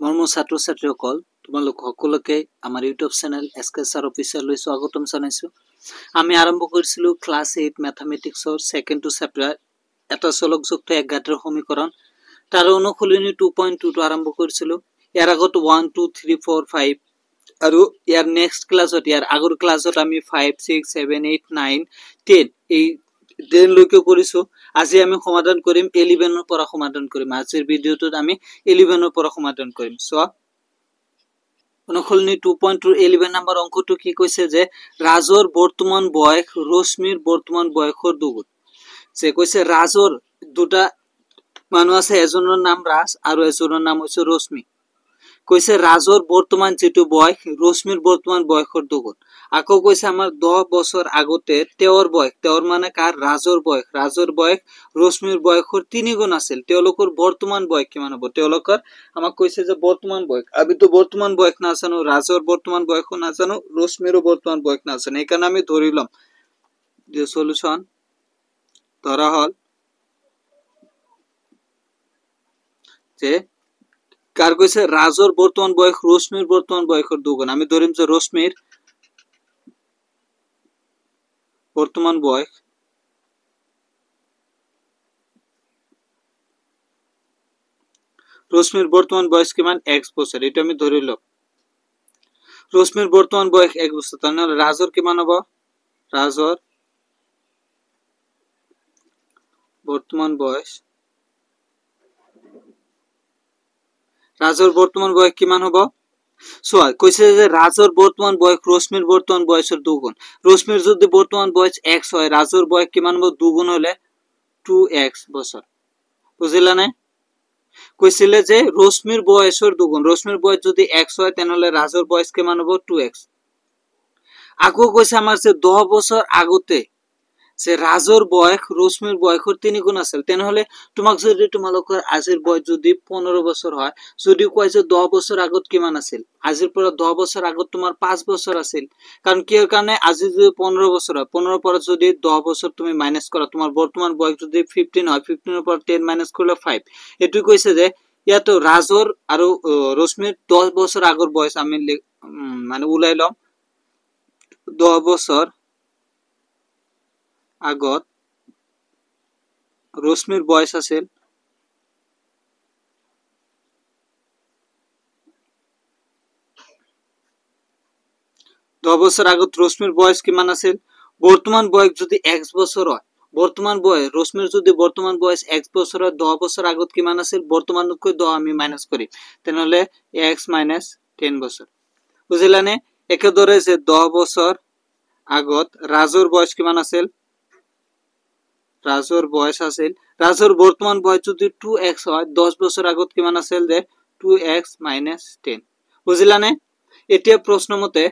মৰমৰ ছাত্ৰ ছাত্ৰীসকল তোমালোক সকলোকে আমাৰ ইউটিউব চেনেল এছকে ছাৰ অফিচিয়েললৈ স্বাগতম জনাইছো। আমি আৰম্ভ কৰিছিলো ক্লাছ 8 ম্যাথমেটিক্সৰ সেকেন্ড টু চেপ্টাৰ এটা চলকযুক্ত এক ঘাতৰ সমীকৰণ তাৰ অনুশীলনী 2.2 টো আৰম্ভ কৰিছিলো। ইয়াৰ আগত 1 2 3 4 5 আৰু ইয়াৰ নেক্সট ক্লাছত ইয়াৰ আগৰ ক্লাছত আমি 5 6 7 8 9 10 এই 10 লৈকে কৰিছো। আজি আমি সমাধান কৰিম 11 ৰ পৰা সমাধান কৰিম। আজিৰ ভিডিওটোত আমি 11 ৰ পৰা সমাধান কৰিম। সো অনুশীলনী 2.2 11 নম্বৰ অংকটো কি কৈছে যে ৰাজৰ বৰ্তমান বয়স ৰশ্মিৰ বৰ্তমান বয়সৰ দুগুণ। যে কৈছে ৰাজৰ দুটা মানুহ আছে, এজনৰ নাম ৰাজ আৰু এজনৰ নাম হৈছে ৰশ্মি। কৈছে ৰাজৰ বৰ্তমান যেটো বয়স ৰশ্মিৰ বৰ্তমান বয়সৰ দুগুণ। আকৌ কৈছে আমাৰ 10 বছৰ আগতে তেওঁৰ বয়স, তেওঁৰ মানে কাৰ ৰাজৰ বয়স ৰশ্মিৰ বয়সৰ 3 গুণ আছিল। তেওঁলোকৰ বৰ্তমান বয়স কিমান হ'ব? তেওঁলোকৰ আমাক কৈছে যে বৰ্তমান বয়স, আমিতো বৰ্তমান বয়স নাজানো, ৰাজৰ বৰ্তমান বয়স নাজানো, ৰশ্মিৰো বৰ্তমান বয়স নাজানো। এইকাৰণে আমি ধৰি লম যে সলিউশন ধৰা হল যে কার কৈছে রাজর বর্তমান বয়স রশ্মির বর্তমান বয়সের দুগুণ। আমি ধরিম যে রশ্মির বর্তমান বয়স কিমান x বছর, এটা আমি ধরিল। রশ্মির বর্তমান বয়স 1 বছর, তাহলে রাজর কিমান হবে? রাজর বর্তমান বয়স কিমান হবে? সো কইছে যে রাজর বর্তমান বয়স রশ্মির বর্তমান বয়সের দুগুণ। রশ্মির যদি বর্তমান বয়স x হয়, রাজর বয়স কিমান হবে? দুগুণ হলে 2x বছর। বুঝিলা না? কইছিলে যে রশ্মির বয়সের দুগুণ, রশ্মির বয়স যদি x হয় তাহলে রাজর বয়স কিমান হবে? 2x। আকৌ কইছে আমার যে 10 বছর আগতে যে রাজর বয়স রশ্মির বয়সের 3 গুণ আছিল, তেনেহলে তোমাক যদি তোমালোকৰ আজিৰ বয়স যদি 15 বছৰ হয়, যদি কয় যে 10 বছৰ আগত কিমান আছিল, আজিৰ পৰা 10 বছৰ আগত তোমাৰ 5 বছৰ আছিল। কাৰণ কি এৰ কাৰণে আজি যদি 15 বছৰ হয়, 15 পৰা যদি 10 বছৰ তুমি মাইনাস কৰা, তোমাৰ বৰ্তমান বয়স যদি 15 হয়, 15 পৰা 10 মাইনাস কৰলে 5। এটুই কইছে যে ইয়াতো ৰাজৰ আৰু ৰশ্মিৰ 10 বছৰ আগৰ বয়স আমি মানে উলাই লম। 10 বছর আগত রশ্মির বয়স আছিল 10 বছর আগত রশ্মির বয়স কিমান আছিল? বর্তমান বয়স যদি x বছর হয়, বর্তমান বয়স রশ্মির যদি বর্তমান বয়স x বছর হয়, 10 বছর আগত কিমান আছিল? বর্তমানকৈ 10 আমি মাইনাস করি, তেনেহলে x - 10 বছর। বুঝিলানে? একেদৰে যে 10 বছর আগত রাজর বয়স কিমান আছিল? রাজর বয়স আছিল, রাজর বর্তমান বয়স যদি 2x হয়, 10 বছর আগত কিমান আছিল? যে 2x - 10। বুঝিলানে? এতিয়া প্ৰশ্ন মতে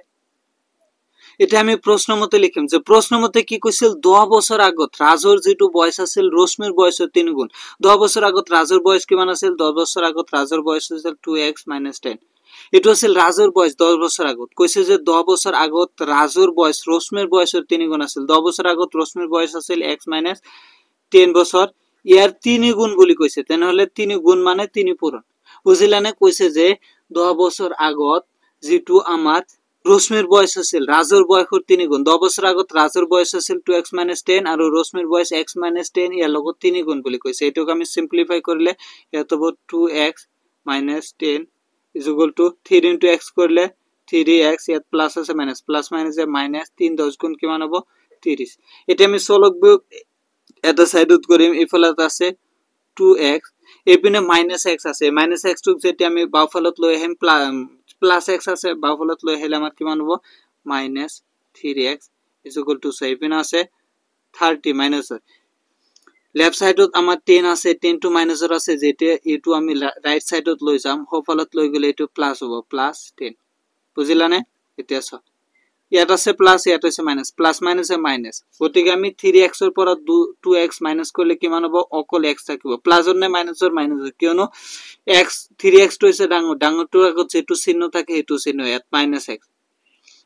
এটা আমি প্রশ্ন মতে লিখিম যে প্রশ্ন মতে কি কৈছিল? 10 বছর আগত রাজর যেটো বয়স আছিল রশ্মির বয়সের 3 গুণ। 10 বছর আগত রাজর বয়স কিমান আছিল? 10 বছর আগত রাজর বয়স আছিল 2x - 10। এটো আছিল রাজর বয়স 10 বছর আগত। কইছে যে 10 বছর আগত রাজর বয়স রশ্মির বয়সের 3 গুণ আছিল। 10 বছর আগত রশ্মির বয়স আছিল x - 10 বছর। ইয়ার 3 গুণ বলি কইছে, তেনেহলে 3 গুণ মানে 3 পূরণ। বুঝিলানে? কইছে যে 10 বছর আগত যেটো আমার রশ্মির বয়স আছিল রাজর বয়সের 3 গুণ। 10 বছর আগত রাজর বয়স আছিল 2x - 10 আৰু ৰশ্মিৰ বয়স x - 10, ইয়াৰ লগত 3 গুণ বুলি কৈছে। এটোক আমি সিম্পলিফাই কৰিলে ইয়াত হ'ব 2x - 10 is equal to 3 into x কৰিলে 3x, ইয়াত প্লাস আছে মাইনাস, প্লাস মাইনাসে মাইনাস 3 10 গুণ কিমান হ'ব? 30। এটা আমি চলকবিয়োগ এটা সাইডত কৰিম, ইফালে আছে 2x, এপিনে মাইনাস x আছে, মাইনাস x টুক যেতিয়া আমি বাওফালত লৈ আহিম, প্লাস x আছে বাওফালত লৈ আহিলে আমাৰ কিমান হ'ব? Minus 3x is equal to 7 আছে 30 মাইনাস হয়। লেফট সাইডত আমাৰ 10 আছে, 10 টু মাইনাসৰ আছে, যেতিয়া এটো আমি রাইট সাইডত লৈ যাম, হফালত লৈ গলে এটো প্লাস হ'ব, প্লাস 10। বুঝিলানে? এতিয়া চাও ইয়াত আছে প্লাস, ইয়াত আছে মাইনাস, প্লাস মাইনাসে মাইনাস, গতিকে আমি 3x ৰ পৰা 2x মাইনাস কৰিলে কিমান হ'ব? অকল x থাকিব। প্লাসৰ নে মাইনাসৰ? মাইনাসৰ, কিয়নো x 3x টো হৈছে ডাঙৰ, ডাঙৰটোৰ আগত যেটো চিহ্ন থাকে হেতু চিহ্ন, ইয়াত মাইনাস x।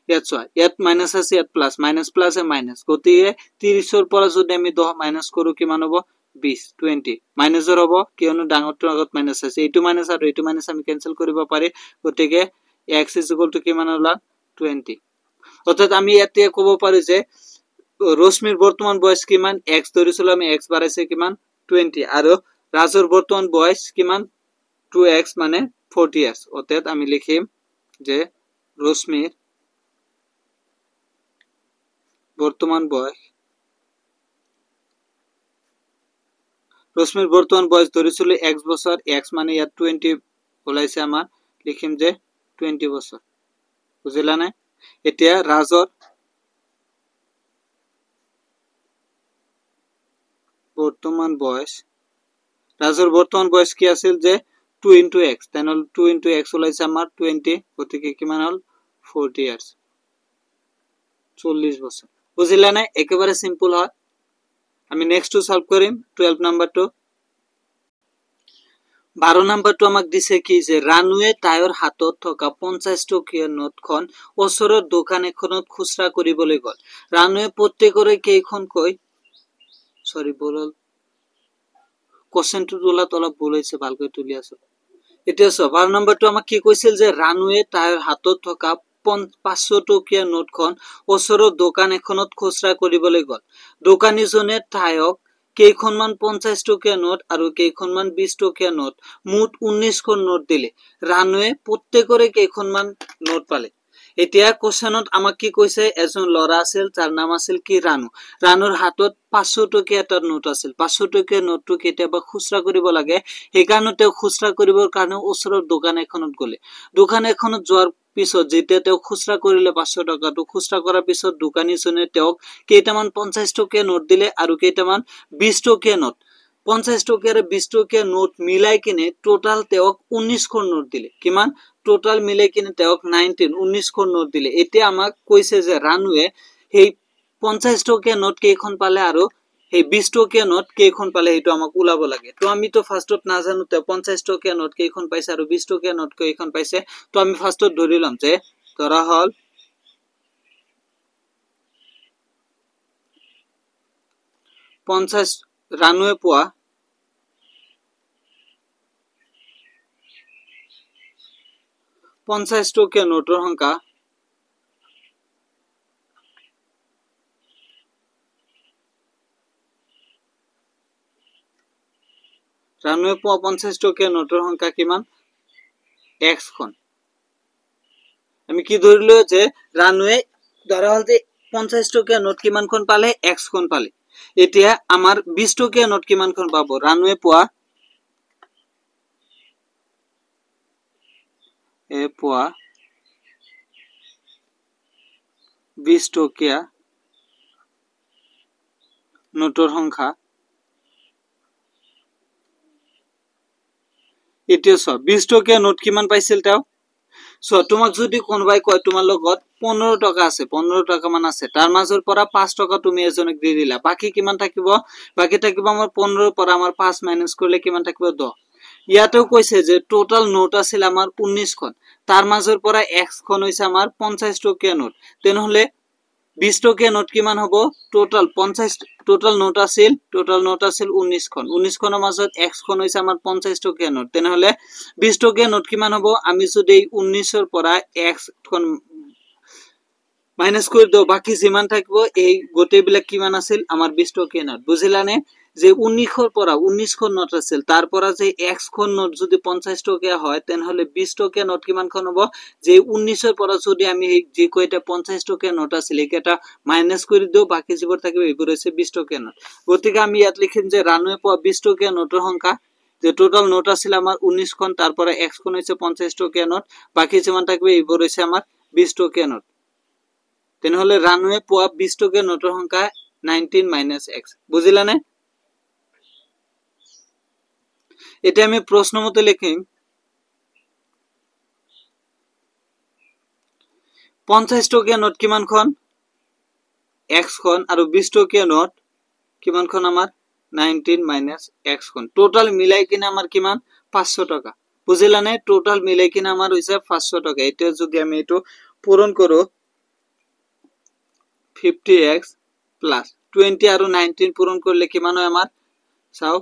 ইয়াত চোৱা, ইয়াত মাইনাস আছে, ইয়াত প্লাস, মাইনাস প্লাসে মাইনাস, গতিকে 30 ৰ পৰা যদি আমি 10 মাইনাস কৰো কিমান হ'ব? 20 20 মাইনাসৰ হ'ব কিয়নো ডাঙৰটোৰ আগত মাইনাস আছে এইটো মাইনাস আৰু এইটো মাইনাস আমি কেনসেল কৰিব পাৰি গতিকে x কিমান হলা 20 অৰ্থাৎ আমি ইয়াতে ক'ব পাৰো যে ৰশ্মিৰ বৰ্তমান বয়স কিমান x ধৰিছিল আমি x বাঢ়াইছে কিমান 20 আৰু ৰাজৰ বৰ্তমান বয়স কিমান 2x মানে 40 years অৰ্থাৎ আমি লিখিম যে ৰশ্মিৰ বৰ্তমান বয়স ধৰিছিল x বছৰ x মানে ইয়াত 20 ওলাইছে আমাৰ লিখিম যে 20 বছৰ বুজিলা না এতিয়া ৰাজৰ বৰ্তমান বয়স কি আছিল যে 2 into x তেনেহলে 2 into x ওলাইছে আমাৰ 20 গতিকে কিমান হল 40 years 40 বছৰ বুজিলা না একেবাৰে সিম্পল হয় আমি নেক্সট টু সলভ কৰিম 12 নাম্বাৰটো 12 নাম্বাৰটো আমাক দিছে কি যে ৰানুৱে তাইৰ হাতত থকা 50 টকীয়া নোটখন ওচৰৰ দোকান এখনত খুচৰা কৰিবলৈ গল ৰানুৱে প্ৰত্যেকৰে কেইখনকৈ সৰি বলল কোশ্চেনটো তোলাত অলপ ভুল হৈছে ভালকৈ তুলি আছো এতিয়া 12 নাম্বাৰটো আমাক কি কৈছিল যে ৰানুৱে তাইৰ হাতত থকা 500 টকীয়া নোটখন ওচৰৰ দোকান এখনত খুচৰা কৰিবলৈ গল দোকানীজনে তাইক কেইখনমান 50 টকীয়া নোট আৰু কেইখনমান 20 টকীয়া নোট মুঠ 19খন নোট দিলে ৰানুৱে প্ৰত্যেকৰে কেইখনমান নোট পালে এতিয়া কোশ্চেনত আমাক কি কৈছে এজন লৰা আছিল যাৰ নাম আছিল কি ৰানুৰ হাতত 500 টকীয়া এটা নোট আছিল 500 টকীয়া নোটটো কেতিয়াবা খুচৰা কৰিব লাগে সেইকাৰণে তেওঁ খুচৰা কৰিবৰ কাৰণে ওচৰৰ দোকান এখনত গলে দোকান এখনত যোৱাৰ পিছত যেতিয়া তেওঁ খুচৰা কৰিলে 500 টকাটো খুচৰা কৰাৰ পিছত দোকানীজনে তেওঁক কেইটামান 50 টকীয়া নোট দিলে আৰু কেইটামান 20 টকীয়া নোট 50 টকীয়া আৰু 20 টকীয়া নোট মিলাই কিনে টোটাল তেওঁক 19খন নোট দিলে কিমান টোটাল মিলাই কিনে তেওঁক 19খন নোট দিলে এতিয়া আমাক কৈছে যে ৰানুৱে সেই 50 টকীয়া নোট কেইখন পালে আৰু এই 20 টকীয়া নোট কেইখন পালে হেতু আমাক উলাব লাগে তো আমি তো ফাৰ্স্টত নাজানো তে 50 টকীয়া নোট কেইখন পাইছে আৰু 20 টকীয়া নোট কেইখন পাইছে তো আমি ফাৰ্স্টত ধৰিলাম যে ধৰা হল 50 ৰানুৱে পোৱা 50 টকীয়া নোটৰ সংখ্যা ৰানুৱে পোৱা 50 টকীয়া নোটৰ সংখ্যা কিমান x খন আমি কি ধৰিলো যে ৰানুৱে ধৰা হল যে 50 টকীয়া নোট কিমানখন পালে x খন পালে এতিয়া আমাৰ 20 টকীয়া নোট কিমানখন পাব ৰানুৱে পোৱা 20 টকীয়া নোটৰ সংখ্যা এতিয়া 20 টকীয়া নোট কিমান পাইছিল তেওঁ তোমাক যদি কোনোবাই কয় তোমাৰ লগত 15 টকা আছে 15 টকা মান আছে তাৰ মাজৰ পৰা 5 টকা তুমি এজনক দি দিলা বাকি কিমান থাকিব বাকি থাকিব আমাৰ 15 পৰা আমাৰ 5 মাইনাস কৰিলে কিমান থাকিব 10 ইয়াতেও কৈছে যে টোটাল নোট আছিল আমাৰ 19খন তাৰ মাজৰ পৰা x খন হৈছে আমাৰ 50 টকীয়া নোট তেনেহলে 20 টকীয়া নোট কিমান হ'ব টোটাল 50 টোটাল নোট আছিল 19খন 19খনৰ মাজত x খন হৈছে আমাৰ 50 টকীয়া নোট তেনেহলে 20 টকীয়া নোট কিমান হ'ব আমি যদি 19ৰ পৰা x খন মাইনাস কৰি দিও বাকি যিমান থাকিব এই গোটেইবিলাক কিমান আছিল আমাৰ 20 টকীয়া নোট বুজিলানে যে 19ৰ পৰা 19খন নোট আছিল তাৰ পৰা যে x খন নোট যদি 50 টকীয়া হয় তেনেহলে 20 টকীয়া নোট কিমানখন হ'ব যে 19ৰ পৰা যদি আমি যে কয়টা 50 টকীয়া নোট আছিল এটা মাইনাস কৰি দিও বাকি যিবোৰ থাকিব এইবোৰ হৈছে 20 টকীয়া নোট গতিকে আমি ইয়াত লিখিম যে ৰানুৱে পোৱা 20 টকীয়া নোটৰ সংখ্যা যে টোটাল নোট আছিল আমাৰ 19খন তাৰ পৰা x খন হৈছে 50 টকীয়া নোট বাকি যিমান থাকিব এইবোৰ হৈছে আমাৰ 20 টকীয়া নোট তেনেহলে ৰানুৱে পোৱা 20 টকীয়া নোটৰ সংখ্যা 19 - x বুজিলানে এটা আমি প্ৰশ্ন মতে লিখিম 50 টকীয়া নোট কিমানখন x খন আৰু 20 টকীয়া নোট কিমানখন আমাৰ 19 - x খন টোটাল মিলাই কিনে আমাৰ কিমান 500 টকা বুজিলানে টোটাল মিলাই কিনে আমাৰ হৈছে 500 টকা এটা যদি আমি এটো পূৰণ কৰো 50x + 20 আৰু 19 পূরণ করলে কিমান হয় আমার চাও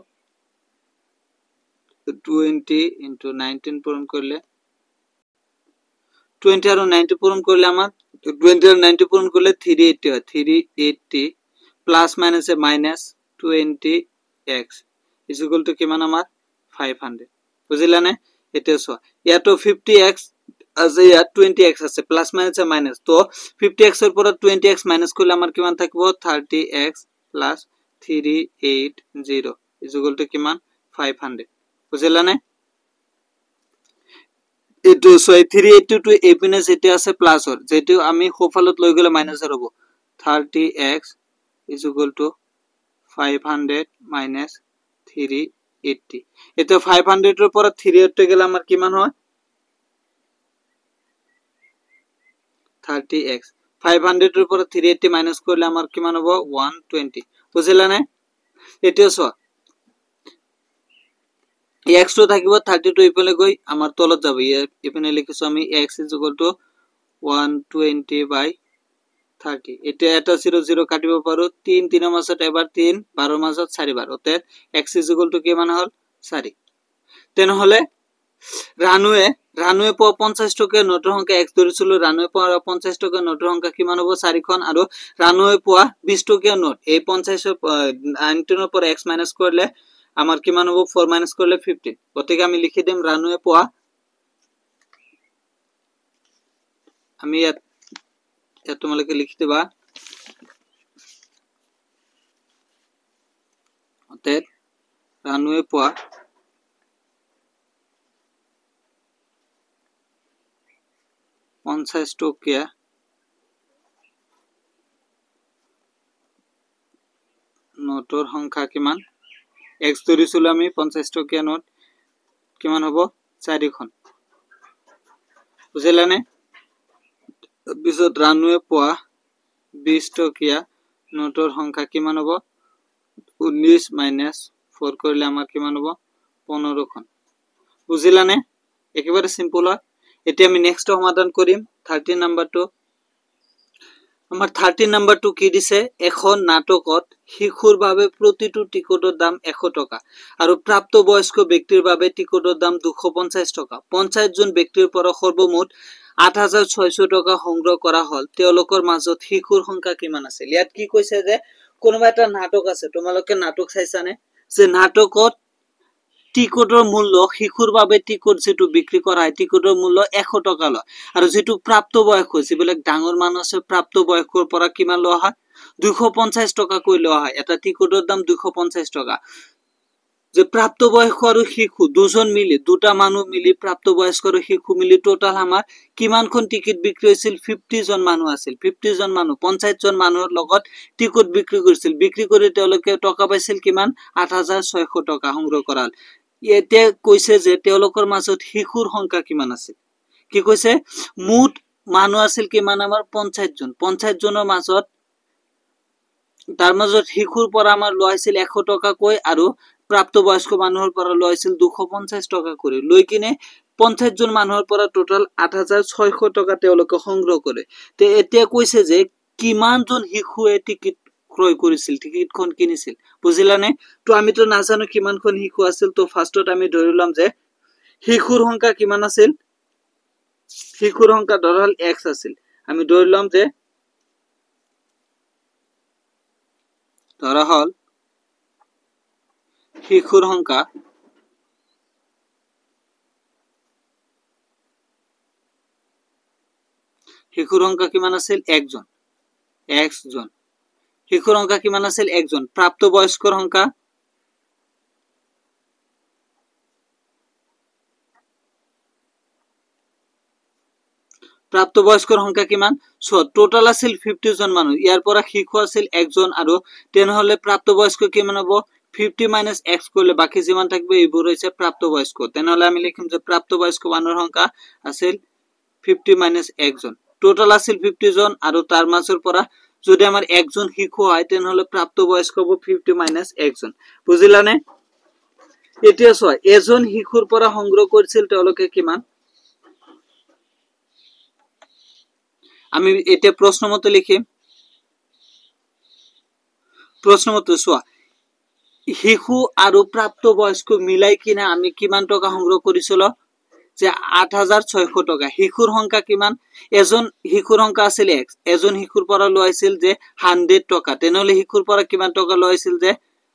20 into 19 পূরণ করলে 20 আর 90 পূরণ করলে আমার 20 আর 90 পূরণ করলে 380 হয় 380 প্লাস মাইনাসে minus 20x is equal to কিমান আমার 500 বুঝিলা না এটা সো ইয়াতো 50x আছে ইয়া 20x আছে প্লাস মাইনাসে মাইনাস তো 50x এর পর 20x মাইনাস করলে আমার কিমান থাকবো 30x plus 380 is equal to কিমান 500 বুঝিলা না এটো সো 382 এপিনে যেটা আছে প্লাস হর যেটো আমি হোফালত লই গেলে মাইনাস হবো 30x is equal to 500 minus 380 এতো 500 এর পর 380 গেলে আমার কি মান হয় 30x 500 এর পর 380 মাইনাস করলে আমার কি মান হবে 120 বুঝলা না এটাও সো x তো থাকিব 32 ইপলে গই আমার তলত যাবে এখানে লিখিছো আমি x is equal to 120 by 30 এটা 0 0 কাটিব পারো 3 3 মাসত এবার 3 12 মাসত 4 বার অতএব x is equal to কি মান হল 4 তেন হলে রানওয়ে প 50 টাকা নোটের সংখ্যা x ধরেছিল রানওয়ে প 50 টাকা নোটের সংখ্যা কি মান হবে 4 খন আর রানওয়ে প 20 টাকা নোট এই 50 19 এর পর x মাইনাস করলে আমার কি মান হবে 4 মাইনাস করলে 15 অতএব আমি লিখে দেম রানওয়ে প আমি তোমাকে লিখতে বা অতএব রানওয়ে প 50 টাকা নোটর সংখ্যা কিমান x ধরিছিল আমি 50 টাকা নোট কিমান হবো 4 খন বুঝলা না বিশত রানওয়ে প 20 টাকা নোটর সংখ্যা কিমান হবো 19 মাইনাস 4 করলে আমার কিমান হবো 15 খন বুঝলা না একেবারে সিম্পল হয় এটি আমি নেক্সট সমাধান করিম 13 নাম্বার 2 আমার 13 নাম্বার 2 কি দিছে এখন নাটকত শিশুর ভাবে প্রতিটো টিকটৰ দাম 100 টাকা আৰু প্ৰাপ্তবয়স্ক ব্যক্তিৰ বাবে টিকটৰ দাম 250 টাকা 50 জন ব্যক্তিৰ পৰা সৰ্বমুঠ 8600 টাকা সংগ্ৰহ কৰা হল তেওঁলোকৰ মাজত শিশুৰ সংখ্যা কিমান আছে ইয়াত কি কৈছে যে কোনোবা এটা নাটক আছে তোমালোকে নাটক চাইছানে যে নাটকত টিকটৰ মূল্য শিশুৰ বাবে টিকট যেটো বিক্ৰী কৰা হয় টিকটৰ মূল্য 100 টাকা লয় আৰু যেটো প্ৰাপ্তবয়স্ক যিবিলাক ডাঙৰ মানুহ আছে প্ৰাপ্তবয়স্কৰ পৰা কিমান লোৱা হয় 250 টাকা কৈ লোৱা হয় এটা টিকটৰ দাম 250 টাকা যে প্ৰাপ্তবয়স্ক আৰু শিশু দুজন মিলি দুটা মানুহ মিলি প্ৰাপ্তবয়স্ক আৰু শিশু মিলি টোটাল আমাৰ কিমানখন টিকট বিক্ৰী হৈছিল 50 জন মানুহ আছিল 50 জন মানুহ 50 জন মানুহৰ লগত টিকট বিক্ৰী কৰিছিল বিক্ৰী কৰি তেওঁলোকে টকা পাইছিল কিমান 8600 টাকা সংগ্ৰহ কৰাল এতে কৈছে যে তেওঁলোকৰ মাজত শিশুৰ সংখ্যা কিমান আছে কি কৈছে মুঠ মানুহ আছিল কিমান আমাৰ 50 জনৰ মাজত তাৰ মাজত শিশুৰ পৰা আমাৰ লইছিল 100 টাকা কৈ আৰু প্ৰাপ্তবয়স্ক মানুহৰ পৰা লইছিল 250 টাকা কৰি লৈ কিনে 50 জন মানুহৰ পৰা টোটাল 8600 টাকা তেওঁলোকে সংগ্ৰহ কৰে তে এতিয়া কৈছে যে কিমান জন শিশুৱে টিকট ক্ৰয় কৰিছিল টিকটখন কিনিছিল বুজিলানে তো আমি তো নাজানো কিমানখন শিশু আছিল তো ফাৰ্ষ্টত আমি ধৰিলাম যে শিশুৰ সংখ্যা কিমান আছিল শিশুৰ সংখ্যা ধৰল x আছিল আমি ধৰিলাম যে ধৰা হল শিশুৰ সংখ্যা কিমান আছিল 1 জন x জন শিশুৰ সংখ্যা কিমান আছিল 1 জন প্ৰাপ্তবয়স্কৰ সংখ্যা প্ৰাপ্তবয়স্কৰ সংখ্যা কিমান সো টোটাল আছিল 50 জন মানুহ ইয়াৰ পৰা শিশু আছিল 1 জন আৰু তেন হলে প্ৰাপ্তবয়স্ক কিমান হ'ব 50 - x কৰলে বাকি যিমান থাকবে এইবোৰ হৈছে প্ৰাপ্তবয়স্ক তেনহলে আমি লিখিম যে প্ৰাপ্তবয়স্ক মানুহৰ সংখ্যা আছিল 50 - 1 জন টোটাল আছিল 50 জন আৰু তাৰ মাজৰ পৰা যদি আমাৰ 1 জন শিশু হয় তেনহলে প্ৰাপ্তবয়স্ক হ'ব 50 - 1 জন বুজিলানে এতিয়া চোৱা এজন শিশুৰ পৰা সংগ্ৰহ কৰিছিল তেওঁলোকে কিমান আমি এটা প্ৰশ্ন মতে লিখিম প্ৰশ্ন মতে সোয়া শিশু আৰু প্ৰাপ্তবয়স্ক মিলাই কিনে আমি কিমান টকা সংগ্ৰহ কৰিছিলো যে 8600 টকা শিশুৰ সংখ্যা কিমান এজন শিশুৰ সংখ্যা আছিল x এজন শিশুৰ পৰা লৈছিল যে 100 টকা তেনেহলে শিশুৰ পৰা কিমান টকা লৈছিল যে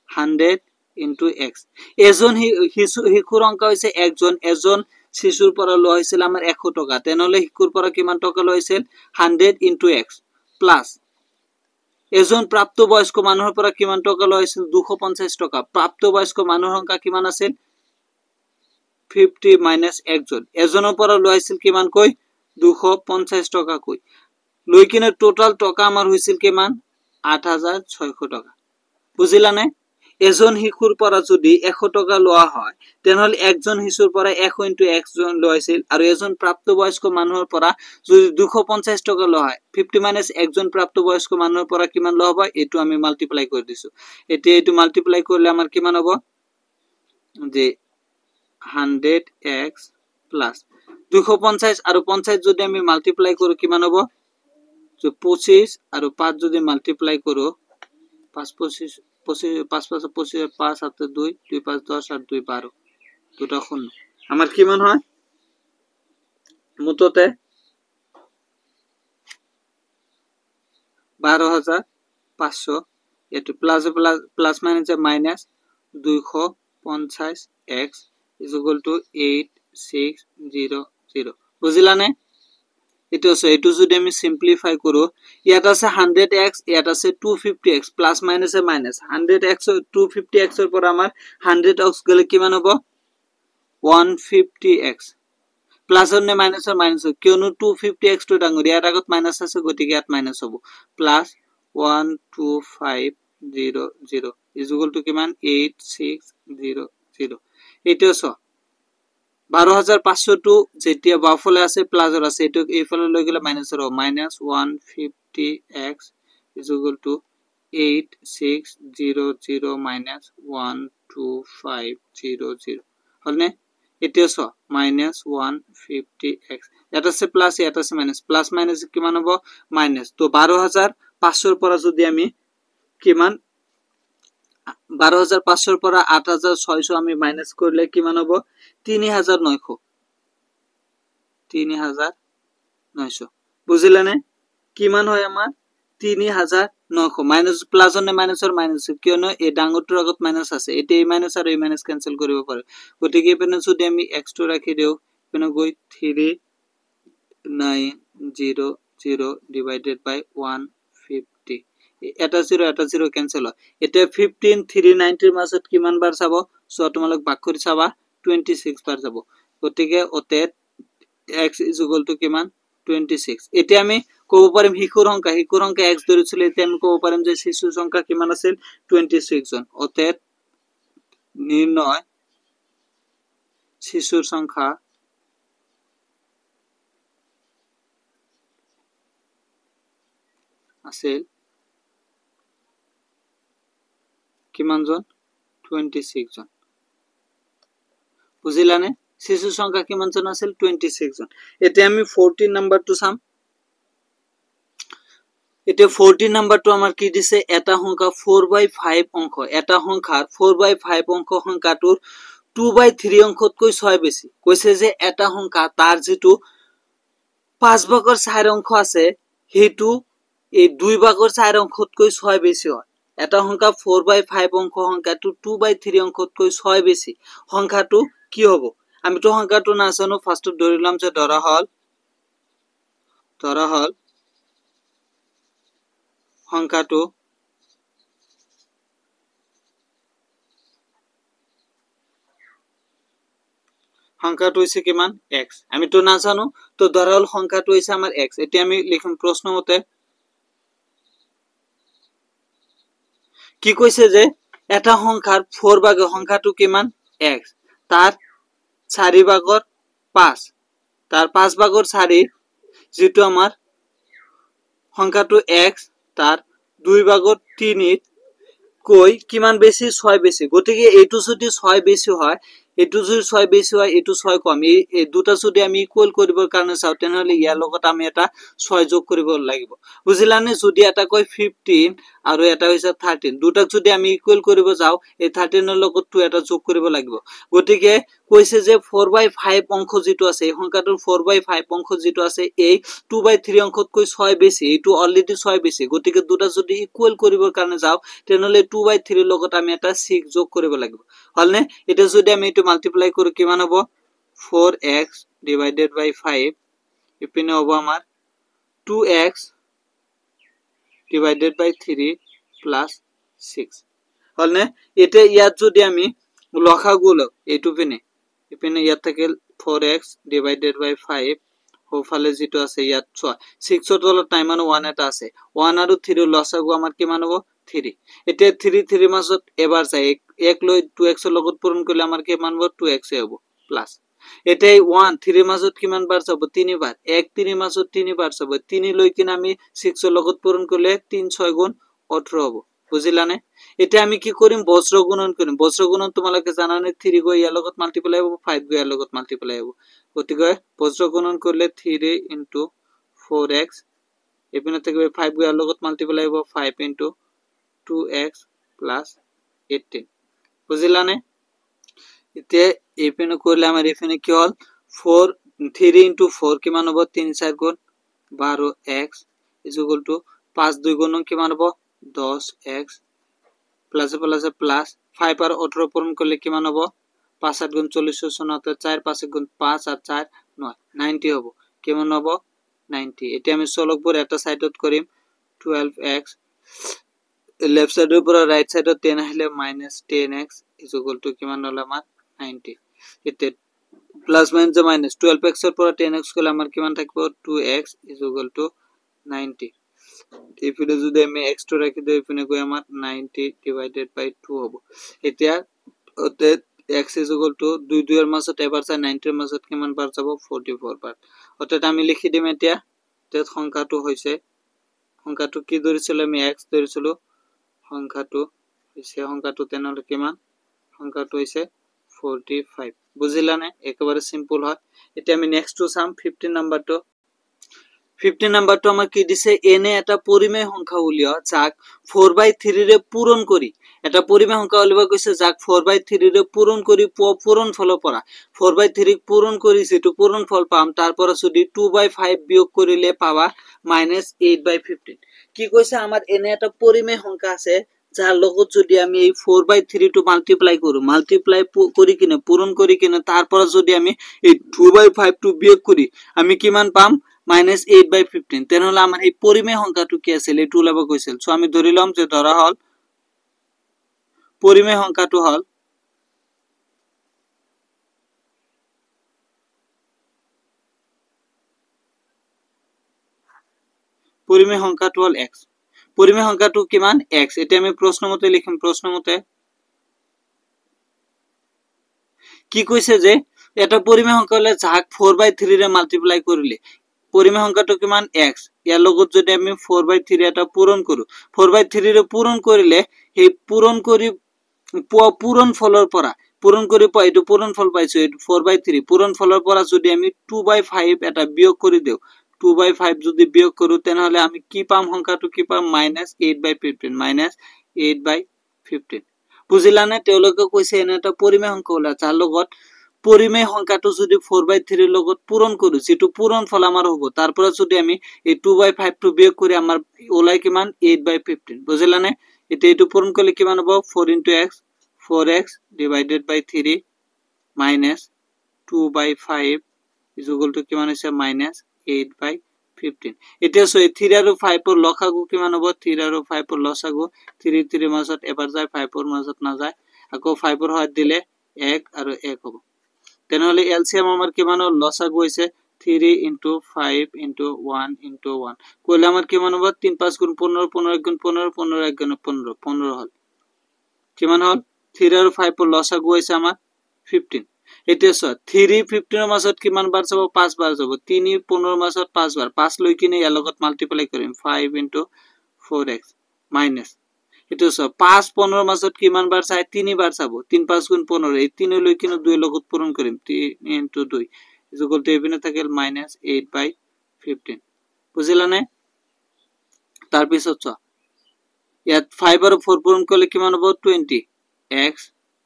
100 into x এজন শিশুৰ সংখ্যা হৈছে এজন শিশুৰ পৰা লৈছিল আমাৰ 100 টকা তেনেহলে শিশুৰ পৰা কিমান টকা লৈছিল 100 into x প্লাস এজন প্ৰাপ্তবয়স্ক মানুহৰ পৰা কিমান টকা লৈছিল 250 টকা প্ৰাপ্তবয়স্ক মানুহৰ সংখ্যা কিমান আছিল 50 minus এজনৰ পৰা লৈছিল কিমান কৈ 250 টকা কৈ লৈ কিনে টোটাল টকা আমাৰ হৈছিল কিমান 8600 টকা বুজিলানে এজন শিশুৰ পৰা যদি 100 টকা লোৱা হয় তেনেহলে একজন শিশুৰ পৰা 100 into x জন লৈছিল আৰু এজন প্ৰাপ্তবয়স্ক মানুহৰ পৰা যদি 250 টকা লোৱা হয় 50 minus একজন প্ৰাপ্তবয়স্ক মানুহৰ পৰা কিমান লোৱা হ'ব এটো আমি মাল্টিপ্লাই কৰি দিছো এতিয়া এটো মাল্টিপ্লাই কৰিলে আমাৰ কিমান হ'ব যে 100x plus 250 আৰু 50 যদি আমি মাল্টিপ্লাই কৰো কিমান হ'ব যে 25 আৰু 5 যদি মাল্টিপ্লাই কৰো 5 25 5 5 25 5 7 2 2 5 10 আর 2 12 দুটো শূন্য আমার কিমান হয় মুততে 12500 এটো plus plus minus 250x is equal to 8600 বুঝিলানে এটো যদি আমি সিম্পলিফাই কৰো ইয়াত আছে 100x ইয়াত আছে 250x প্লাস মাইনাস এ মাইনাস 100x 250x এর পর আমার 100x গলে কিমান হবে 150x প্লাস আর নে মাইনাস আর মাইনাস কিয়নো 250x তো ডাঙৰ ইয়াৰ আগত মাইনাস আছে গতিকে ইয়াত মাইনাস হ'ব প্লাস 12500 is equal to কিমান 8600 এটো সো 12500 টু যেতিয়া বাফলে আছে প্লাসৰ আছে এটো এইফালে লৈ গলে মাইনাসৰ হ'ব -150x is equal to 8600 minus 12500 হলনে এটো সো -150x এটা আছে প্লাস এটা আছে মাইনাস প্লাস মাইনাস কিমান হ'ব মাইনাস তো 12500 ৰ পৰা যদি আমি কিমান 12500 ৰ পৰা 8600 আমি মাইনাস কৰিলে কিমান হ'ব 3900 বুজিলানে কিমান হয় আমাৰ 3900 মাইনাস প্লাস নে মাইনাসৰ মাইনাস কিয়নো এই ডাঙৰটোৰ আগত মাইনাস আছে এতে এই মাইনাস আৰু এই মাইনাস ক্যান্সেল কৰিব পাৰো গতিকে পেনে যদি আমি x টো ৰাখি দেও পেনে গৈ 3900 divided by 150 এটা 0 ক্যান্সেল হয় এটা 15 390 ৰ মাজত কিমান বাৰ চাব সো তোমালক ভাগ কৰি চাবা 26 বাৰ যাব গতিকে ওতে x is equal to কিমান 26 এতিয়া আমি কব পাৰিম শিশুৰ সংখ্যা x ধৰিছিল এতিয়া আমি কব পাৰিম যে শিশুৰ সংখ্যা কিমান আছিল 26 জন ওতে নিৰ্ণয় শিশুৰ সংখ্যা আছিল কিমান জন 26 জন বুজিলানে শিশু সংখ্যা কিমান জন আছিল 26 জন এতিয়া আমি 14 নাম্বাৰটো চাম এতিয়া 14 নাম্বাৰটো আমাৰ কি দিছে এটা সংখ্যা 4/5 অংক এটা সংখ্যাৰ 4/5 অংক সংখ্যাটোৰ 2/3 অংকতকৈ 6 বেছি কৈছে যে এটা সংখ্যা তাৰ যেটো 5/4 অংক আছে হেতু এই 2/4 অংকতকৈ 6 বেছি হয় এটা সংখ্যা 4/5 অংক সংখ্যাটো 2/3 অংকতকৈ 6 বেছি সংখ্যাটো কি হ'ব আমি তো সংখ্যাটো না জানো ফার্স্ট ধৰিলাম যে ধৰা হল সংখ্যাটো হৈছে কিমান x আমি তো না জানো তো ধৰা হল সংখ্যাটো হৈছে আমাৰ x এতিয়া আমি লিখিম প্ৰশ্ন মতে কি কৈছে যে এটা সংখ্যাৰ 4 ভাগৰ সংখ্যাটো কিমান x তাৰ 4 ভাগৰ 5 তাৰ 5 ভাগৰ 4 যেটো আমাৰ সংখ্যাটো x তাৰ 2 ভাগৰ 3 কৈ কিমান বেছি 6 বেছি গতিকে এটো যদি 6 বেছি হয় এটো যদি 6 বেছি হয় এটো 6 কম এই দুটা যদি আমি ইকুয়াল কৰিবৰ কাৰণে চাও তেনেহলে ইয়াৰ লগত আমি এটা 6 যোগ কৰিব লাগিব বুজিলানে যদি এটা কই 15 আৰু এটা হৈছে 13 দুটাক যদি আমি ইকুৱেল কৰিব যাও এই 13 ৰ লগত 2 এটা যোগ কৰিব লাগিব গতিকে কৈছে যে 4/5 অংশ যেটো আছে এই সংখ্যাটোৰ 4/5 অংশ যেটো আছে এই 2/3 অংশতকৈ 6 বেছি এইটো অলৰেডি 6 বেছি গতিকে দুটা যদি ইকুৱেল কৰিবৰ কাৰণে যাও তেনেহলে 2/3 ৰ লগত আমি এটা 6 যোগ কৰিব লাগিব হলনে এটা যদি আমি এটো মাল্টিপ্লাই কৰো কিমান হ'ব 4x divided by 5 ইপিনে হ'ব আমাৰ 2x divided by 3 plus 6 হলনে এটা ইয়াত যদি আমি লসাগু লও এটো পিনে ইপিনে ইয়াত থাকিল 4x divided by 5 হোফালে যেটো আছে ইয়াত 6 6 ৰ তলত টাইমান 1 এটা আছে 1 আৰু 3 ৰ লসাগু আমাৰ কিমান হ'ব 3 এটা 3 3 মাজত এবাৰ যায় 1 লৈ 2x ৰ লগত পূৰণ কৰিলে আমাৰ কিমান হ'ব 2x হ'ব প্লাস এটাই 1 3 মাজত কিমান বাৰ যাব 3 বাৰ 1 3 মাজত 3 বাৰ যাব 3 লৈ কিনে আমি 6 ৰ লগত পূৰণ কৰিলে 3 6 গুণ 18 হ'ব বুজিলানে এটা আমি কি কৰিম বজ্ৰ গুণন কৰিম বজ্ৰ গুণন তোমালোকে জানানে 3 গৈ ইয়াৰ লগত মাল্টিপ্লাই হ'ব 5 গৈ ইয়াৰ লগত মাল্টিপ্লাই হ'ব গতিকে বজ্ৰ গুণন কৰিলে 3 4x এপিনে থাকিব 5 গৈ ইয়াৰ লগত মাল্টিপ্লাই হ'ব 5 2x 18 বুজিলানে এতিয়া এপিনে কৰিলে আমাৰ এপিনে কি হল 4 3 4 কিমান হ'ব 3 4 গুণ 12x = 5 2 গুণ কিমান হ'ব 10x প্লাস প্লাস প্লাস 5 আর 18 পূরণ করলে কিমান হ'ব 5 8 গুণ 40 79 4 5 গুণ 5 আর 4 9 90 হ'ব কিমান হ'ব 90 এটা আমি সলভবোৰ এটা সাইডত কৰিম 12x লেফট সাইডৰ পৰা ৰাইট সাইডত 10 আহিলে -10x = কিমান হ'ল আমাৰ 90 এটা প্লাস মাইনাস মাইনাস 12x ৰ পৰা 10x গলে আমাৰ কিমান থাকিব 2x = 90 ইপিনে যদি আমি x টো ৰাখি দেই ইপিনে গৈ আমাৰ 90 divided by 2 হ'ব এতিয়া ওতে x = 2 2 এর মাজত এবাৰ চাই 90 এৰ মাজত কিমান বাৰ যাব 44 বাৰ অতটা আমি লিখি দিম এতিয়া তে সংখ্যাটো হৈছে সংখ্যাটো কি ধৰিছিল আমি x ধৰিছিল সংখ্যাটো হৈছে সংখ্যাটো তেনেহলে কিমান সংখ্যাটো হৈছে 45 বুজিলানে একেবাৰে সিম্পল হয় এতিয়া আমি নেক্সট টু সাম 15 নাম্বাৰটো 15 নাম্বাৰটো আমাৰ কি দিছে এনে এটা পৰিমেয় সংখ্যা উলিয়া যাক 4/3 ৰে পূৰণ কৰি এটা পৰিমেয় সংখ্যা উলিয়াব কৈছে যাক 4/3 ৰে পূৰণ কৰি পূৰণ ফলৰ পৰা 4/3 ক পূৰণ কৰি যেটো পূৰণ ফল পাম তাৰ পৰা যদি 2/5 বিয়োগ কৰিলে পাবা -8/15 কি কৈছে আমাৰ এনে এটা পৰিমেয় সংখ্যা আছে যাৰ লগত যদি আমি এই 4/3 টো মাল্টিপ্লাই কৰো মাল্টিপ্লাই কৰি কিনে পূৰণ কৰি কিনে তাৰ পৰা যদি আমি এই 2/5 টো বিয়োগ কৰি আমি কিমান পাম -8/15 তেনেহলে আমাৰ এই পৰিমেয় সংখ্যাটো কি আছিল এটো ওলাব কৈছিল সো আমি ধৰিলাম যে ধৰা হল পৰিমেয় সংখ্যাটো হল পৰিমেয় সংখ্যাটো হল x পৰিমেয় সংখ্যাটো কিমান x এটা আমি প্ৰশ্নমতে লিখিম প্ৰশ্নমতে কি কৈছে যে এটা পৰিমেয় সংখ্যা হলে যাক 4/3 ৰে মাল্টিপ্লাই কৰিলে পৰিমেয় সংখ্যাটো কিমান x ইয়াৰ লগত যদি আমি 4/3 এটা পূৰণ কৰো 4/3 ৰে পূৰণ কৰিলে এই পূৰণ কৰি পূৰণ ফলৰ পৰা পূৰণ কৰি পাই এটো পূৰণ ফল পাইছো এটো 4/3 পূৰণ ফলৰ পৰা যদি আমি 2/5 এটা বিয়োগ কৰি দেও 2/5 যদি বিয়োগ কৰো তেনেহলে আমি কি পাম সংখ্যাটো কি পাম -8/15 -8/15 বুজিলানে তেওঁলোকে কৈছে এনে এটা পৰিমেয় সংখ্যা ওলা যাৰ লগত পৰিমেয় সংখ্যাটো যদি 4/3 ৰ লগত পূৰণ কৰো যেটো পূৰণ ফল আমাৰ হ'ব তাৰ পৰা যদি আমি এই 2/5 টো বিয়োগ কৰি আমাৰ ওলাই কিমান 8/15 বুজিলানে এটা এটো পূৰণ কৰিলে কিমান হ'ব 4 * x 4x divided by 3 minus 2/5 = কিমান হৈছে -8/15 এতিয়া সো 3 আৰু 5 ৰ লসাগু কিমান হ'ব 3 আৰু 5 ৰ লসাগু 3 3 মাজত এবাৰ যায় 5 ৰ মাজত না যায় আকৌ 5 ৰ হাত দিলে 1 আৰু 1 হ'ব তেনেহলে এলসিয়াম আমাৰ কিমান হ'ল লসাগু হৈছে 3 * 5 * 1 * 1 কইলে আমাৰ কিমান হ'ব 3 5 গুণ 15 15 গুণ 15 15 1 গুণ 15 15 হল কিমান হল 3 আৰু 5 ৰ লসাগু হৈছে আমাৰ 15 এতিয়া সো 3 15 ৰ মাজত কিমান বাৰ যাব 5 বাৰ যাব 3 15 ৰ মাজত 5 বাৰ 5 লৈ কিনে ইয়াৰ লগত মাল্টিপ্লাই কৰিম 5 * 4x মাইনাস এটো সো 5 15 ৰ মাজত কিমান বাৰ চাই 3 বাৰ চাব 3 5 গুণ 15 এই 3 লৈ কিনে 2 লগত পূৰণ কৰিম 3 * 2 = এপিনে থাকিল -8/15 বুজিলানে তাৰ পিছত ইয়াত 5 আৰু 4 পূৰণ কৰিলে কিমান হ'ব 20 x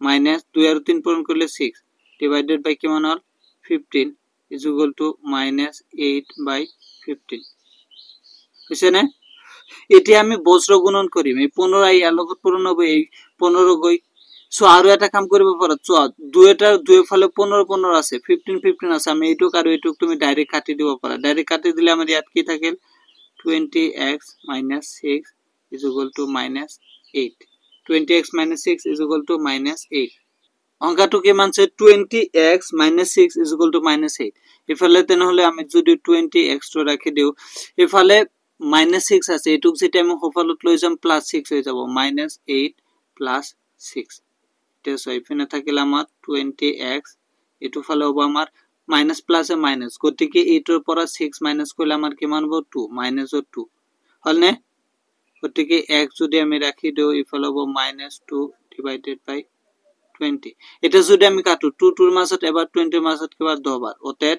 minus 2 আৰু 3 পূৰণ কৰিলে 6 divided by কিমান হ'ল 15 is equal to minus 8 by 15 হৈছে নে এতিয়া আমি বজ্ৰ গুণন কৰিম এই 15 ইয়াৰ লগত পূৰণ হ'ব এই 15 গৈ সো আৰু এটা কাম কৰিব পাৰা চোৱা দুইটাৰ দুইফালে 15 15 আছে 15 15 আছে আমি এইটুক আৰু এইটুক তুমি ডাইৰেক্ট কাটি দিব পাৰা ডাইৰেক্ট কাটি দিলে আমাৰ ইয়াত কি থাকিল 20x minus 6 is equal to minus 8 20x minus 6 is equal to minus 8 অঙ্কটো কিমান আছে 20x minus 6 is equal to minus 8 ইফালে তেনেহলে আমি যদি 20x টো রাখি দিও ইফালে minus 6 আছে এটুক যেটা আমি হোফালত লৈ যাম plus 6 হৈ যাব minus 8 plus 6 এটা সো ইফালে থাকিলে আমাৰ 20x এটু ফালে হ'ব আমাৰ minus plus এ minus গতিকে 8 ৰ পৰা 6 minus কৰিলে আমাৰ কিমান হ'ব 2 minus 2 হলনে গতিকে x যদি আমি রাখি দিও ইফালে হ'ব minus 2 divided by 20 এটা যদি আমি কাটো 2 2 ৰ মাজত এবাৰ 20 ৰ মাজত কিমান 10 বাৰ অতএব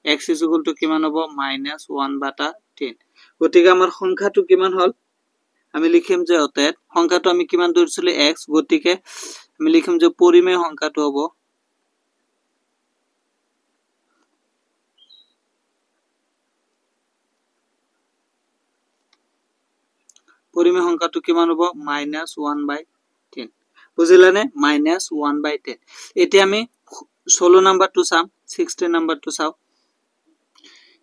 x is equal to কিমান হ'ব -1/10 গতিকে আমাৰ সংখ্যাটো কিমান হল আমি লিখিম যে অতএব সংখ্যাটো আমি কিমান ধৰিছিলো x গতিকে আমি লিখিম যে পৰিমেয় সংখ্যাটো হ'ব পৰিমেয় সংখ্যাটো কিমান হ'ব -1/10 বুজিলানে -1/10 এতিয়া আমি 16 নাম্বাৰটো চাম 16 নাম্বাৰটো চাও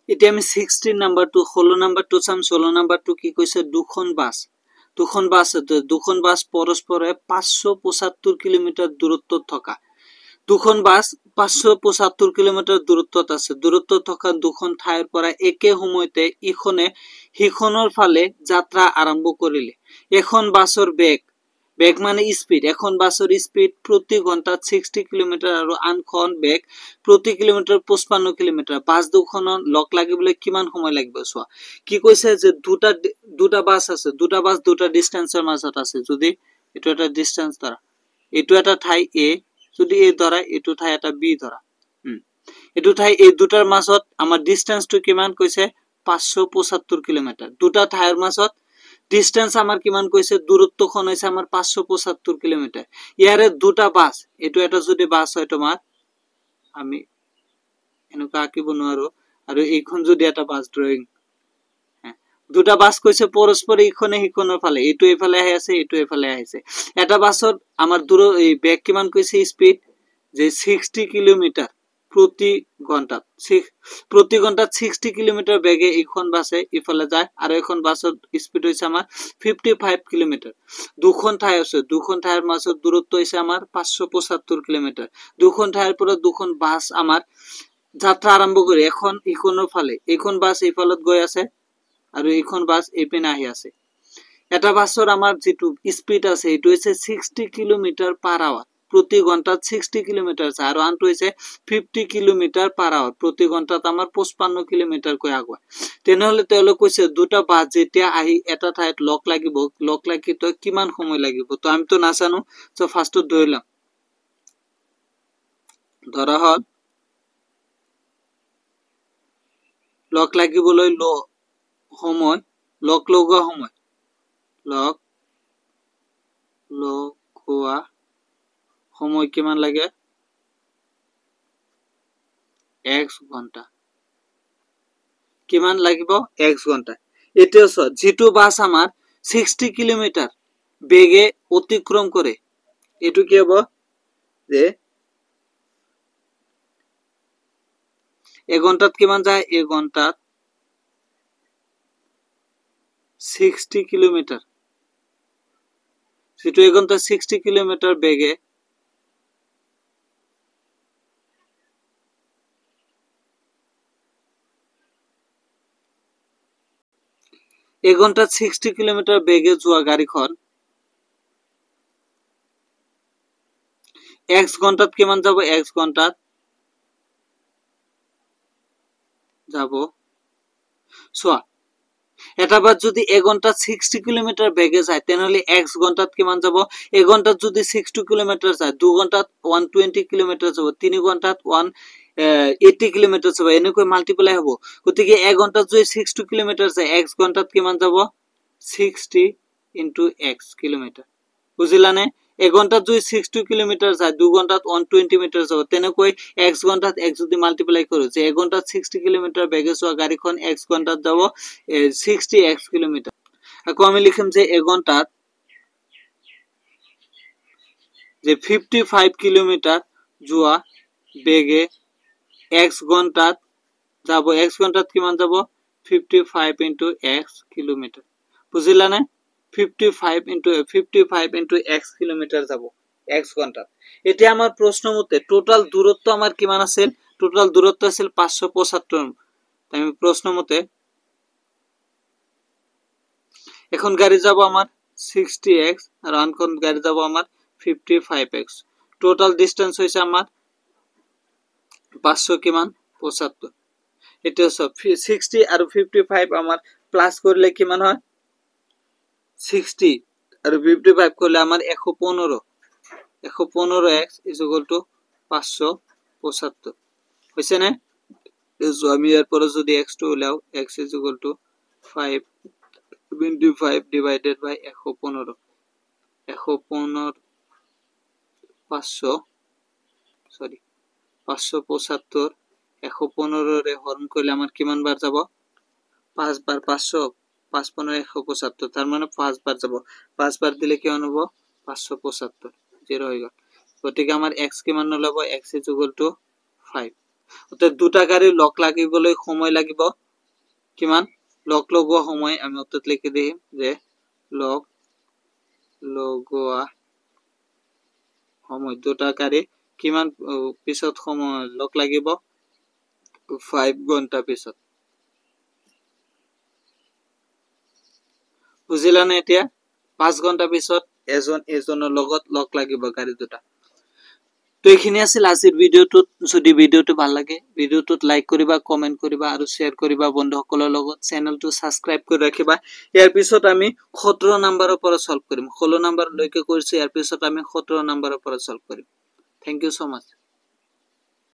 এতিয়া আমি 16 নাম্বাৰটো 16 নাম্বাৰটো চাম 16 নাম্বাৰটো কি কৈছে দুখন বাস পৰস্পৰে 575 কিলোমিটাৰ দূৰত্বত থকা দুখন বাস 575 কিলোমিটাৰ দূৰত্বত আছে দূৰত্বত থকা দুখন ঠাইৰ পৰা একে সময়তে ইখনে হিখনৰ ফালে যাত্ৰা আৰম্ভ কৰিলে এখন বাসৰ বেগ মানে স্পিড এখন বাসৰ স্পিড প্ৰতি ঘন্টাত 60 কিলোমিটাৰ আৰু আনখন বেগ প্ৰতি কিলোমিটাৰ 55 কিলোমিটাৰ বাস দুখনৰ লগ লাগিবলৈ কিমান সময় লাগিব সোৱা কি কৈছে যে দুটা বাস আছে দুটা বাস দুটা ডিসটেন্সৰ মাজত আছে যদি এটো এটা ডিসটেন্স ধৰা এটো এটা ঠাই a যদি a ধৰা এটো ঠাই এটা b ধৰা এটো ঠাই এই দুটাৰ মাজত আমাৰ ডিসটেন্সটো কিমান কৈছে 575 কিলোমিটাৰ দুটা ঠাইৰ মাজত ডিসটেন্স আমাৰ কিমান কৈছে দূৰত্বখন হৈছে আমাৰ 575 কিলোমিটাৰ ইয়াৰে দুটা বাস এটো এটা যদি বাস হয় তোমাৰ আমি এনেকা আকিব নোৱাৰো আৰু এইখন যদি এটা বাস ড্ৰয়িং দুটা বাস কৈছে পৰস্পৰ ইখনে হিখনৰ ফালে এটো এফালে আহি আছে এটো এফালে আহিছে এটা বাসৰ আমাৰ দূৰ এই বেগ কিমান কৈছে স্পিড যে 60 কিলোমিটাৰ প্রতি ঘন্টাত 60 কিলোমিটার বেগে এখন বাসে ইফালে যায় আর এখন বাসের স্পিড হইছে আমার 55 কিলোমিটার দুখন ঠাই আছে দুখন ঠাইৰ মাজত দূৰত্ব হইছে আমাৰ 575 কিলোমিটাৰ দুখন ঠাইৰ পৰা দুখন বাস আমাৰ যাত্ৰা আৰম্ভ কৰি এখন ইখনৰ ফালে এখন বাস ইফালত গৈ আছে আৰু এখন বাস এপিনে আহি আছে এটা বাসৰ আমাৰ যেটো স্পিড আছে এটো হইছে 60 কিলোমিটার পার আওয়ার প্রতি ঘন্টাত 60 কিলোমিটার আর আনটো হইছে 50 কিলোমিটার পার আওয়ার প্রতি ঘন্টাত আমার 55 কিলোমিটার কই আগুৱা তেনেহলে তেলে কৈছে দুটা বাস যেতিয়া আহি এটা ঠাইত লক লাগি তো কিমান সময় লাগিব তো আমি তো নাজানো তো ফার্স্টত ধৰিলাম ধৰা হল লক লাগিবলৈ সময় লক লগোৱা সময় কিমান লাগে x ঘন্টা কিমান লাগিব x ঘন্টা এটো যেটো বাস আমার 60 কিলোমিটার বেগে অতিক্রম করে এটো কি হবে যে এক ঘন্টাত কিমান যায় এক ঘন্টাত 60 কিলোমিটার যেটো এক ঘন্টা 60 কিলোমিটার বেগে এক ঘন্টাত 60 কিলোমিটার বেগে যোৱা গাড়ীখন x ঘন্টাত কিমান যাব x ঘন্টাত যাব সোয়া এটা বাস যদি এক ঘন্টাত 60 কিলোমিটার বেগে যায় তেনেহলে x ঘন্টাত কিমান যাব এক ঘন্টাত যদি 60 কিলোমিটার যায় 2 ঘন্টাত 120 কিলোমিটার যাব 3 ঘন্টাত 180 কিলোমিটার যাব এনেকৈ মাল্টিপ্লাই হ'ব গতিকে এক ঘন্টাত যদি 60 কিলোমিটার যায় x ঘন্টাত কিমান যাব 60 ইনটু x কিলোমিটাৰ বুজিলানে এঘণ্টাত যদি 60 কিলোমিটাৰ যায় 2 ঘণ্টাত 120 মিটাৰ যাব তেনেকৈ x ঘণ্টাত x যদি মাল্টিপ্লাই কৰো যে এঘণ্টাত 60 কিলোমিটাৰ বেগে যোৱা গাড়ীখন x ঘণ্টাত যাব 60x কিলোমিটাৰ আকৌ আমি লিখিম যে এঘণ্টাত যে 55 কিলোমিটাৰ যোৱা বেগে x ঘণ্টাত যাব x ঘণ্টাত কিমান যাব 55 into x কিলোমিটাৰ বুজিলানে 55 into x কিলোমিটাৰ যাব x ঘণ্টাত এতিয়া আমাৰ প্ৰশ্ন মতে টোটাল দূৰত্ব আমাৰ কিমান আছিল টোটাল দূৰত্ব আছিল 575 আমি প্ৰশ্ন মতে এখন গাড়ী যাব আমাৰ 60x আৰু আনখন গাড়ী যাব আমাৰ 55x টোটাল ডিসটেন্স হৈছে আমাৰ 500 কিমান 75 এটা সব 60 আৰু 55 আমাৰ প্লাস কৰিলে কিমান হয় 60 আৰু 55 করলে আমার 115x is equal to 575 হইছে না সো আমি এর পরে যদি x টো লাও x is equal to 5 divided by 115 575 115 রে হরণ করলে আমার কিমান বার যাব 5 বার 500 5 15 175 তার মানে 5 বার যাব 5 বার দিলে কি হবে 575 0 হয়ে গেল গতিকে আমার x কিমান লব x is equal to 5 অতএব দুটা গাড়ি লক লাগিবলৈ সময় লাগিব কিমান লক লগোৱা সময় আমি অতত লিখি দিম যে লক লগোৱা সময় দুটা গাড়ি কিমান পিছত সময় লক লাগিব 5 ঘন্টা পিছত বুজিলানে এতিয়া 5 ঘন্টা পিছত এজনৰ লগত লক লাগিব গাড়ী দুটা তো এইখিনি আছিল আজিৰ ভিডিওটো যদি ভিডিওটো ভাল লাগে ভিডিওটোত লাইক কৰিবা কমেন্ট কৰিবা আৰু শেয়াৰ কৰিবা বন্ধুসকলৰ লগত চেনেলটো সাবস্ক্ৰাইব কৰি ৰাখিবা ইয়াৰ পিছত আমি 17 নম্বৰৰ পৰা সলভ কৰিম 16 নম্বৰ লৈকে কৰিছো ইয়াৰ পিছত আমি 17 নম্বৰৰ পৰা সলভ কৰিম থ্যাংক ইউ সো মাচ